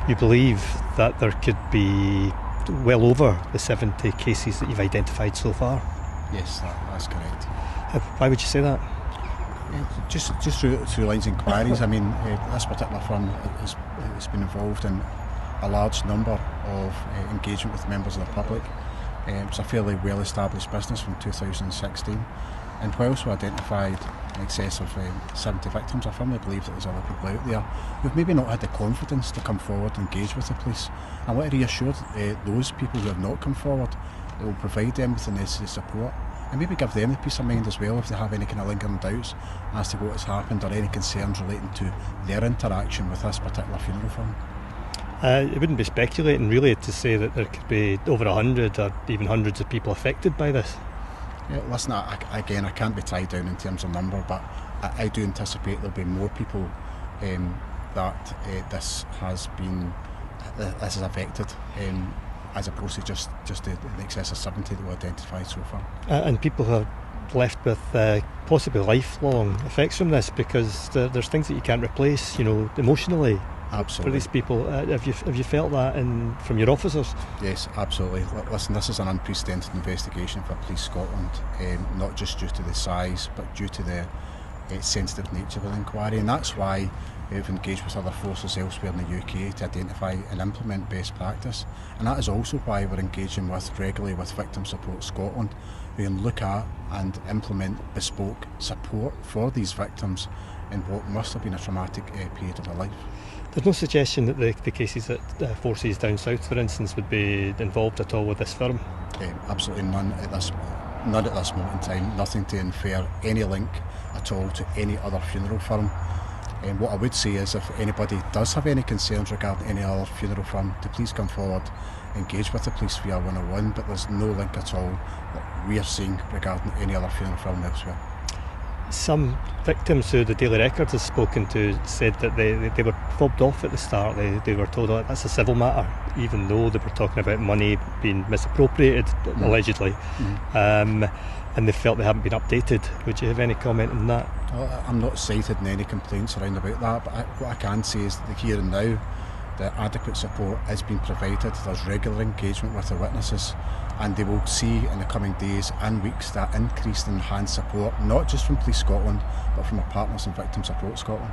You believe that there could be well over the 70 cases that you've identified so far? Yes, that's correct. Why would you say that? Just through lines inquiries. I mean, this particular firm has been involved in a large number of engagement with members of the public. It's a fairly well established business from 2016, and whilst we identified in excess of 70 victims, I firmly believe that there's other people out there who've maybe not had the confidence to come forward and engage with the police. I want to reassure those people who have not come forward that we'll provide them with the necessary support, and maybe give them the peace of mind as well if they have any kind of lingering doubts as to what has happened or any concerns relating to their interaction with this particular funeral firm. It wouldn't be speculating really to say that there could be over 100 or even hundreds of people affected by this. Yeah, listen, I can't be tied down in terms of number, but I do anticipate there'll be more people that this has affected, as opposed to just the excess of 70 that we identified so far. And people are left with possibly lifelong effects from this, because there's things that you can't replace, emotionally. Absolutely. For these people, have you felt that from your officers? Yes, absolutely. Listen, this is an unprecedented investigation for Police Scotland, not just due to the size, but due to the sensitive nature of the inquiry, and that's why we've engaged with other forces elsewhere in the UK to identify and implement best practice, and that is also why we're engaging regularly with Victim Support Scotland, who can look at and implement bespoke support for these victims in what must have been a traumatic period of their life. There's no suggestion that the cases at forces down south, for instance, would be involved at all with this firm? Absolutely none at this moment in time. Nothing to infer any link at all to any other funeral firm. What I would say is, if anybody does have any concerns regarding any other funeral firm, to please come forward, engage with the police via 101, but there's no link at all that we are seeing regarding any other funeral firm elsewhere. Some victims who the Daily Record has spoken to said that they were fobbed off at the start. They were told, oh, that's a civil matter, even though they were talking about money being misappropriated, allegedly. And they felt they haven't been updated. Would you have any comment on that? I'm not cited in any complaints around about that, but what I can say is that here and now, the adequate support is being provided. There's regular engagement with the witnesses, and they will see in the coming days and weeks that increased and enhanced support, not just from Police Scotland, but from our partners in Victim Support Scotland.